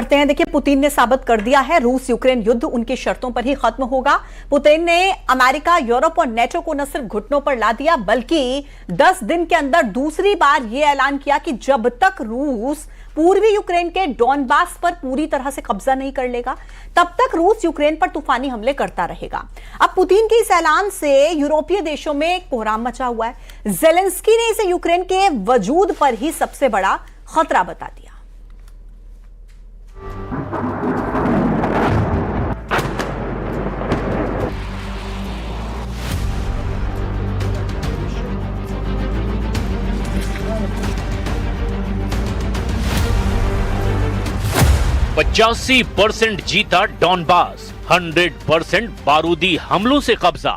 बढ़ते हैं। देखिए, पुतिन ने साबित कर दिया है रूस यूक्रेन युद्ध उनकी शर्तों पर ही खत्म होगा। पुतिन ने अमेरिका, यूरोप और नेटो को न सिर्फ घुटनों पर ला दिया, बल्कि 10 दिन के अंदर दूसरी बार यह ऐलान किया कि जब तक रूस पूर्वी यूक्रेन के डॉनबास पर पूरी तरह से कब्जा नहीं कर लेगा, तब तक रूस यूक्रेन पर तूफानी हमले करता रहेगा। अब पुतिन के इस ऐलान से यूरोपीय देशों में कोहराम मचा हुआ है। ज़ेलेंस्की ने इसे यूक्रेन के वजूद पर ही सबसे बड़ा खतरा बता दिया। %85 जीता डॉनबास, 100% बारूदी हमलों से कब्जा।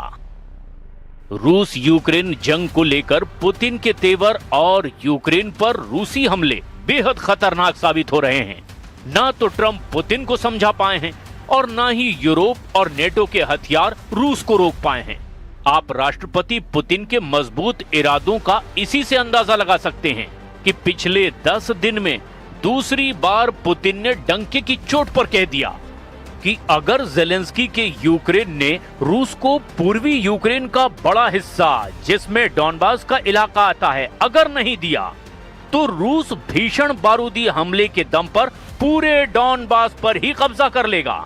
रूस यूक्रेन जंग को लेकर पुतिन के तेवर और यूक्रेन पर रूसी हमले बेहद खतरनाक साबित हो रहे हैं। ना तो ट्रंप पुतिन को समझा पाए हैं और ना ही यूरोप और नेटो के हथियार रूस को रोक पाए हैं। आप राष्ट्रपति पुतिन के मजबूत इरादों का इसी से अंदाजा लगा सकते हैं कि पिछले 10 दिन में दूसरी बार पुतिन ने डंके की चोट पर कह दिया कि अगर ज़ेलेंस्की के यूक्रेन ने रूस को पूर्वी यूक्रेन का बड़ा हिस्सा, जिसमें डॉनबास का इलाका आता है, अगर नहीं दिया तो रूस भीषण बारूदी हमले के दम पर पूरे डॉनबास पर ही कब्जा कर लेगा।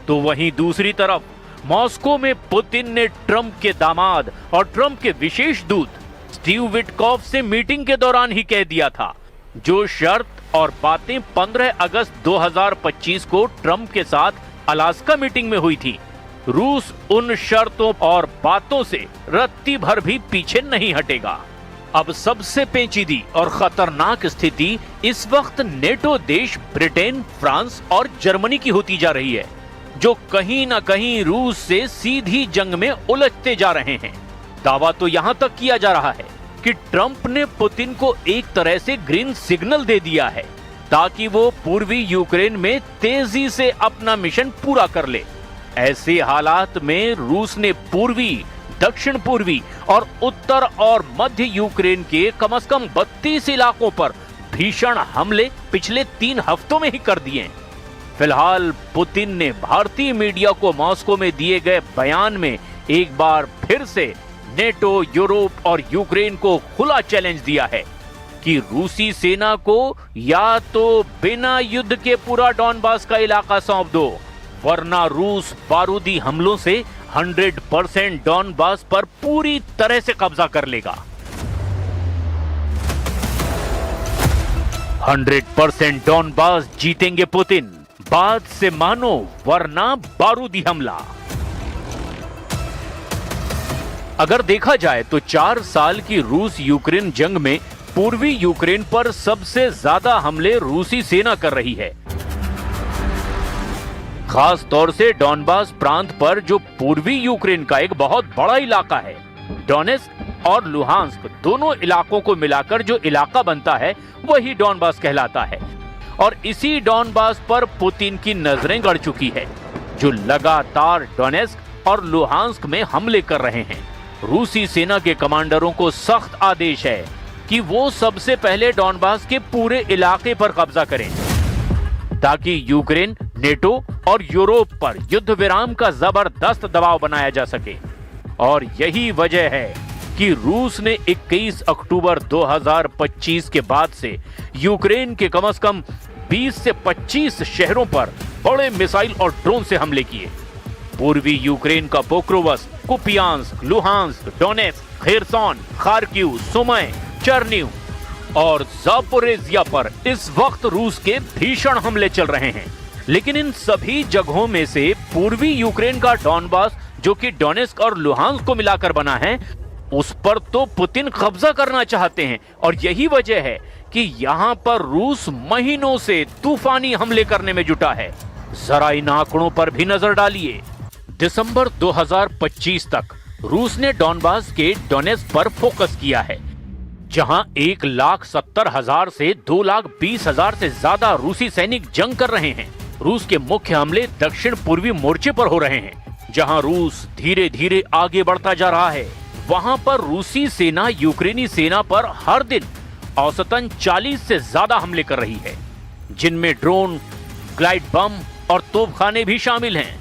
तो वहीं दूसरी तरफ मॉस्को में पुतिन ने ट्रंप के दामाद और ट्रंप के विशेष दूत स्टीव विटकॉफ से मीटिंग के दौरान ही कह दिया था, जो शर्त और बातें 15 अगस्त 2025 को ट्रंप के साथ अलास्का मीटिंग में हुई थी, रूस उन शर्तों और बातों से रत्ती भर भी पीछे नहीं हटेगा। अब सबसे पेचीदी और खतरनाक स्थिति इस वक्त नेटो देश ब्रिटेन, फ्रांस और जर्मनी की होती जा रही है, जो कहीं ना कहीं रूस से सीधी जंग में उलझते जा रहे हैं। दावा तो यहां तक किया जा रहा है कि ट्रंप ने पुतिन को एक तरह से ग्रीन सिग्नल दे दिया है ताकि वो पूर्वी यूक्रेन में तेजी से अपना मिशन पूरा कर ले। ऐसे हालात में रूस ने पूर्वी, दक्षिण पूर्वी और उत्तर और मध्य यूक्रेन के कम से कम 32 इलाकों पर भीषण हमले पिछले 3 हफ्तों में ही कर दिए। फिलहाल पुतिन ने भारतीय मीडिया को मॉस्को में दिए गए बयान में एक बार फिर से नेटो, यूरोप और यूक्रेन को खुला चैलेंज दिया है कि रूसी सेना को या तो बिना युद्ध के पूरा डॉनबास का इलाका सौंप दो, वरना रूस बारूदी हमलों से 100% डॉनबास पर पूरी तरह से कब्जा कर लेगा। 100% डॉनबास जीतेंगे पुतिन, बात से मानो वरना बारूदी हमला। अगर देखा जाए तो 4 साल की रूस यूक्रेन जंग में पूर्वी यूक्रेन पर सबसे ज्यादा हमले रूसी सेना कर रही है। खास तौर से डॉनबास प्रांत पर, जो पूर्वी यूक्रेन का एक बहुत बड़ा इलाका है। डोनेस्क और लुहांस्क दोनों इलाकों को मिलाकर जो इलाका बनता है वही डॉनबास कहलाता है। और इसी डॉनबास पर पुतिन की नजरें गड़ चुकी है, जो लगातार डोनेस्क और लुहांस्क में हमले कर रहे हैं। रूसी सेना के कमांडरों को सख्त आदेश है कि वो सबसे पहले डॉनबास के पूरे इलाके पर कब्जा करें, ताकि यूक्रेन, नेटो और यूरोप पर युद्ध विराम का जबरदस्त दबाव बनाया जा सके। और यही वजह है कि रूस ने 21 अक्टूबर 2025 के बाद से यूक्रेन के कम से कम 20 से 25 शहरों पर बड़े मिसाइल और ड्रोन से हमले किए। पूर्वी यूक्रेन का Pokrovsk, Kupiansk, Luhansk, Donetsk, Kherson, Kharkiv, Sumy, Chernihiv और जापोरेजिया पर इस वक्त रूस के भीषण हमले चल रहे हैं। लेकिन इन सभी जगहों में से पूर्वी यूक्रेन का डॉनबास, जो कि डोनेस्क और लुहांस्क को मिलाकर बना है, उस पर तो पुतिन कब्जा करना चाहते हैं। और यही वजह है कि यहां पर रूस महीनों से तूफानी हमले करने में जुटा है। जरा इन आंकड़ों पर भी नजर डालिए। दिसंबर 2025 तक रूस ने डॉनबास के डोनेस्क पर फोकस किया है, जहां 1,70,000 से 2,20,000 से ज्यादा रूसी सैनिक जंग कर रहे हैं। रूस के मुख्य हमले दक्षिण पूर्वी मोर्चे पर हो रहे हैं, जहां रूस धीरे धीरे आगे बढ़ता जा रहा है। वहां पर रूसी सेना यूक्रेनी सेना पर हर दिन औसतन 40 से ज्यादा हमले कर रही है, जिनमें ड्रोन, ग्लाइड बम और तोपखाने भी शामिल हैं।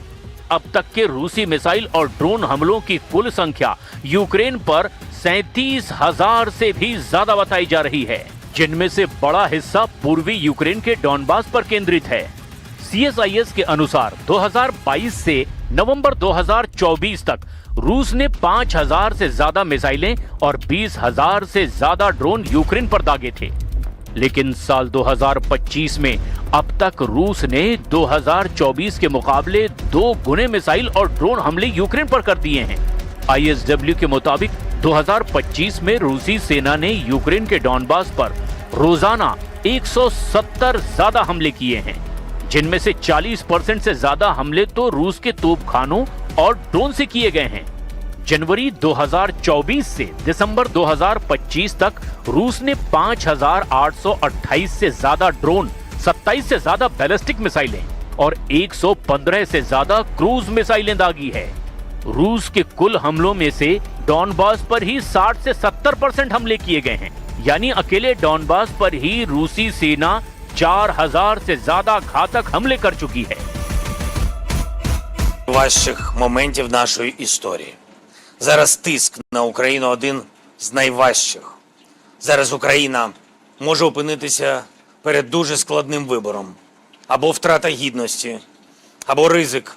अब तक के रूसी मिसाइल और ड्रोन हमलों की कुल संख्या यूक्रेन पर 37,000 से भी ज्यादा बताई जा रही है, जिनमें से बड़ा हिस्सा पूर्वी यूक्रेन के डॉनबास पर केंद्रित है। CSIS के अनुसार 2022 से नवंबर 2024 तक रूस ने 5,000 से ज्यादा मिसाइलें और 20,000 से ज्यादा ड्रोन यूक्रेन पर दागे थे। लेकिन साल 2025 में अब तक रूस ने 2024 के मुकाबले 2 गुने मिसाइल और ड्रोन हमले यूक्रेन पर कर दिए हैं। ISW के मुताबिक 2025 में रूसी सेना ने यूक्रेन के डॉनबास पर रोजाना 170 ज्यादा हमले किए हैं, जिनमें से 40% से ज्यादा हमले तो रूस के तोपखानों और ड्रोन से किए गए हैं। जनवरी 2024 से दिसंबर 2025 तक रूस ने 5,828 से ज्यादा ड्रोन, 27 से ज्यादा बैलिस्टिक मिसाइलें और 115 से ज्यादा क्रूज मिसाइलें दागी है। रूस के कुल हमलों में से डॉनबास पर ही 60 से 70% हमले किए गए हैं, यानी अकेले डॉनबास पर ही रूसी सेना 4,000 से ज्यादा घातक हमले कर चुकी है। Важчих моментів нашої історії. Зараз тиск на Україну один з найважчих. Зараз Україна може опинитися перед дуже складним вибором. Або втрата гідності, або ризик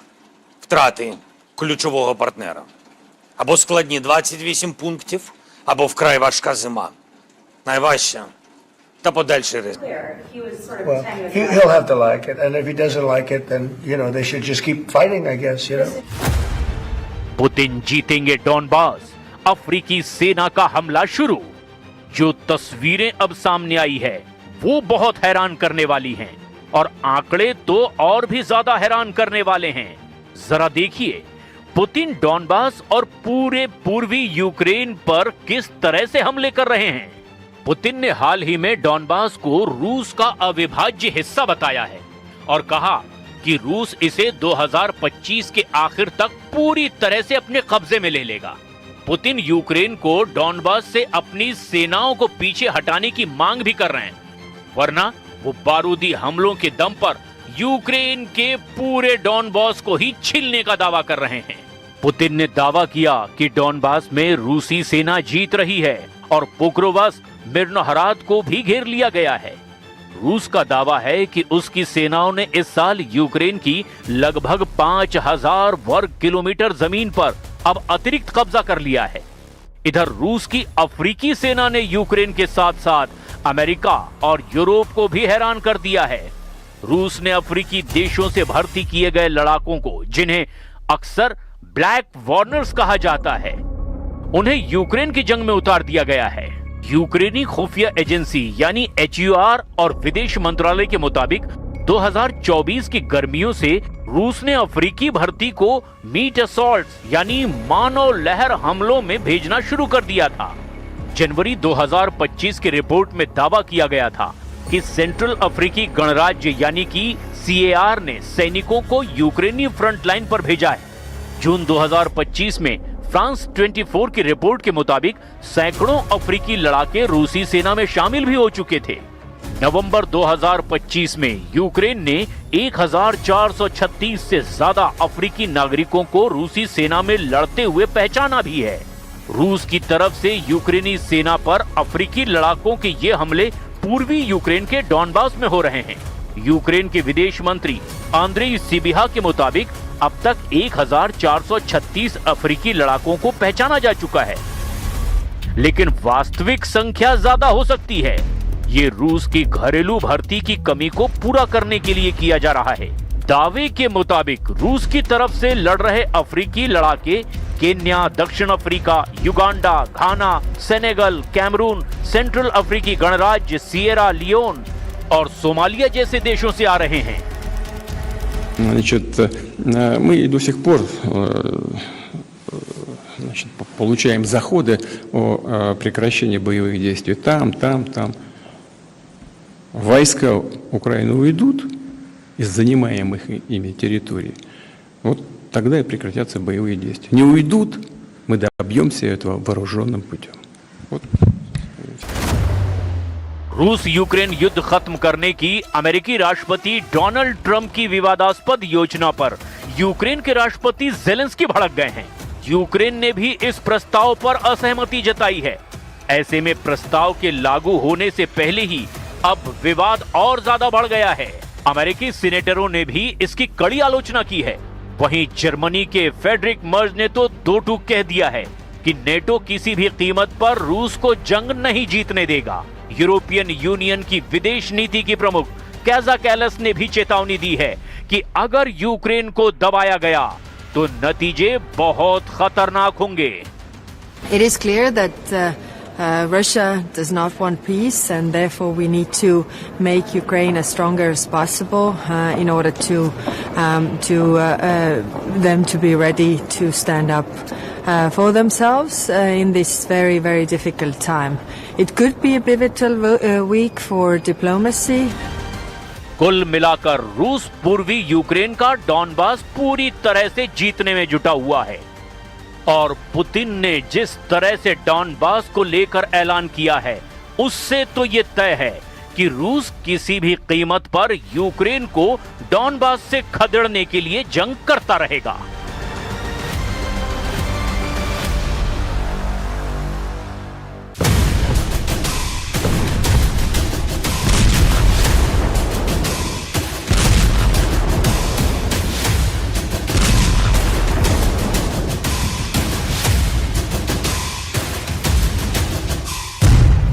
втрати ключового партнера. Або складні 28 пунктів, або вкрай важка зима. Найважча та подальший ризик. Well, he'll have to like it, and if he doesn't like it, then they should just keep fighting, I guess. Putin जीतेंगे डॉनबास, अफ्रीकी सेना का हमला शुरू। जो तस्वीरें अब सामने आई है वो बहुत हैरान करने वाली हैं और आंकड़े तो और भी ज्यादा हैरान करने वाले हैं। जरा देखिए पुतिन डॉनबास और पूरे पूर्वी यूक्रेन पर किस तरह से हमले कर रहे हैं। पुतिन ने हाल ही में डॉनबास को रूस का अविभाज्य हिस्सा बताया है और कहा कि रूस इसे 2025 के आखिर तक पूरी तरह से अपने कब्जे में ले लेगा। पुतिन यूक्रेन को डॉनबास से अपनी सेनाओं को पीछे हटाने की मांग भी कर रहे हैं, वरना वो बारूदी हमलों के दम पर यूक्रेन के पूरे डॉनबास को ही छीलने का दावा कर रहे हैं। पुतिन ने दावा किया कि डॉनबास में रूसी सेना जीत रही है और पोक्रोवस्क, मिर्नोहराद को भी घेर लिया गया है। रूस का दावा है कि उसकी सेनाओं ने इस साल यूक्रेन की लगभग 5,000 वर्ग किलोमीटर जमीन पर अब अतिरिक्त कब्जा कर लिया है। इधर रूस की अफ्रीकी सेना ने यूक्रेन के साथ साथ अमेरिका और यूरोप को भी हैरान कर दिया है। रूस ने अफ्रीकी देशों से भर्ती किए गए लड़ाकों को, जिन्हें अक्सर ब्लैक वार्नर्स कहा जाता है, उन्हें यूक्रेन की जंग में उतार दिया गया है। यूक्रेनी खुफिया एजेंसी यानी HUR और विदेश मंत्रालय के मुताबिक 2024 की गर्मियों से रूस ने अफ्रीकी भर्ती को मीट असॉल्ट्स यानी मानव लहर हमलों में भेजना शुरू कर दिया था। जनवरी 2025 की रिपोर्ट में दावा किया गया था कि सेंट्रल अफ्रीकी गणराज्य यानी कि CAR ने सैनिकों को यूक्रेनी फ्रंट लाइन पर भेजा है। जून 2025 में फ्रांस 24 की रिपोर्ट के मुताबिक सैकड़ों अफ्रीकी लड़ाके रूसी सेना में शामिल भी हो चुके थे। नवंबर 2025 में यूक्रेन ने 1,436 से ज्यादा अफ्रीकी नागरिकों को रूसी सेना में लड़ते हुए पहचाना भी है। रूस की तरफ से यूक्रेनी सेना पर अफ्रीकी लड़ाकों के ये हमले पूर्वी यूक्रेन के डॉनबास में हो रहे हैं। यूक्रेन के विदेश मंत्री आंद्रेई सिबिहा के मुताबिक अब तक 1,436 अफ्रीकी लड़ाकों को पहचाना जा चुका है, लेकिन वास्तविक संख्या ज्यादा हो सकती है। ये रूस की घरेलू भर्ती की कमी को पूरा करने के लिए किया जा रहा है। दावे के मुताबिक रूस की तरफ से लड़ रहे अफ्रीकी लड़ाके केन्या, दक्षिण अफ्रीका, युगांडा, घाना, सेनेगल, कैमरून, सेंट्रल अफ्रीकी गणराज्य, सिएरा लियोन और सोमालिया जैसे देशों से आ रहे हैं। Значит, мы до сих пор получаем заходы о прекращении боевых действий там. Войска Украины уйдут из занимаемых ими территорий. Вот тогда и прекратятся боевые действия. Не уйдут, мы добьемся этого вооруженным путем. Вот. रूस यूक्रेन युद्ध खत्म करने की अमेरिकी राष्ट्रपति डोनाल्ड ट्रंप की विवादास्पद योजना पर यूक्रेन के राष्ट्रपति ज़ेलेंस्की भड़क गए हैं। यूक्रेन ने भी इस प्रस्ताव पर असहमति जताई है। ऐसे में प्रस्ताव के लागू होने से पहले ही अब विवाद और ज्यादा बढ़ गया है। अमेरिकी सीनेटरों ने भी इसकी कड़ी आलोचना की है। वहीं जर्मनी के फ्रेडरिक मर्ज ने तो दो टूक कह दिया है कि नेटो किसी भी कीमत पर रूस को जंग नहीं जीतने देगा। यूरोपियन यूनियन की विदेश नीति की प्रमुख काजा कैलस ने भी चेतावनी दी है कि अगर यूक्रेन को दबाया गया तो नतीजे बहुत खतरनाक होंगे। It is clear that Russia does not want peace, and therefore we need to make Ukraine as stronger as possible in order to them to be ready to stand up for themselves in this very, very difficult time. It could be a pivotal week for diplomacy. कुल मिलाकर रूस पूर्वी Ukraine का Donbas पूरी तरह से जीतने में जुटा हुआ है और पुतिन ने जिस तरह से डॉनबास को लेकर ऐलान किया है उससे तो ये तय है कि रूस किसी भी कीमत पर यूक्रेन को डॉनबास से खदेड़ने के लिए जंग करता रहेगा।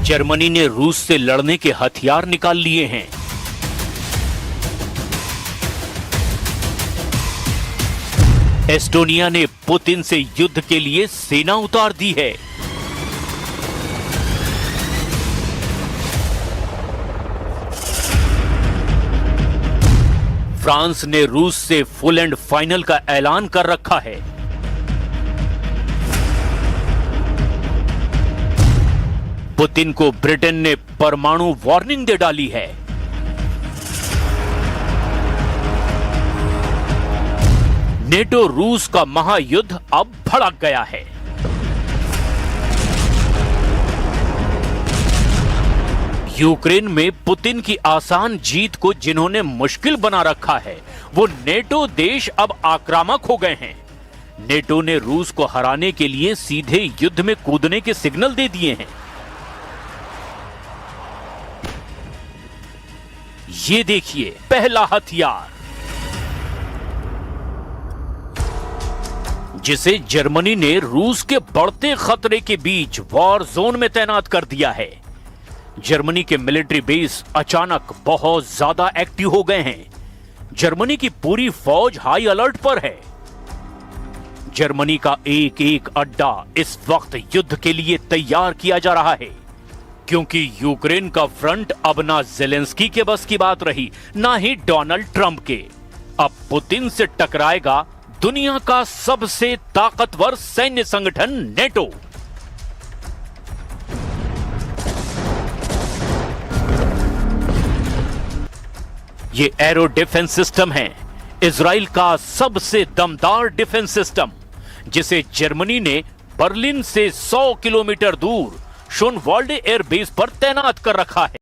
जर्मनी ने रूस से लड़ने के हथियार निकाल लिए हैं। एस्टोनिया ने पुतिन से युद्ध के लिए सेना उतार दी है। फ्रांस ने रूस से फुल एंड फाइनल का ऐलान कर रखा है। पुतिन को ब्रिटेन ने परमाणु वार्निंग दे डाली है। नेटो रूस का महायुद्ध अब भड़क गया है। यूक्रेन में पुतिन की आसान जीत को जिन्होंने मुश्किल बना रखा है वो नेटो देश अब आक्रामक हो गए हैं। नेटो ने रूस को हराने के लिए सीधे युद्ध में कूदने के सिग्नल दे दिए हैं। ये देखिए पहला हथियार जिसे जर्मनी ने रूस के बढ़ते खतरे के बीच वॉर जोन में तैनात कर दिया है। जर्मनी के मिलिट्री बेस अचानक बहुत ज्यादा एक्टिव हो गए हैं। जर्मनी की पूरी फौज हाई अलर्ट पर है। जर्मनी का एक एक अड्डा इस वक्त युद्ध के लिए तैयार किया जा रहा है क्योंकि यूक्रेन का फ्रंट अब ना ज़ेलेंस्की के बस की बात रही ना ही डोनाल्ड ट्रंप के। अब पुतिन से टकराएगा दुनिया का सबसे ताकतवर सैन्य संगठन नेटो। ये एरो डिफेंस सिस्टम है इजराइल का सबसे दमदार डिफेंस सिस्टम जिसे जर्मनी ने बर्लिन से 100 किलोमीटर दूर शोनवाल्डे एयरबेस पर तैनात कर रखा है।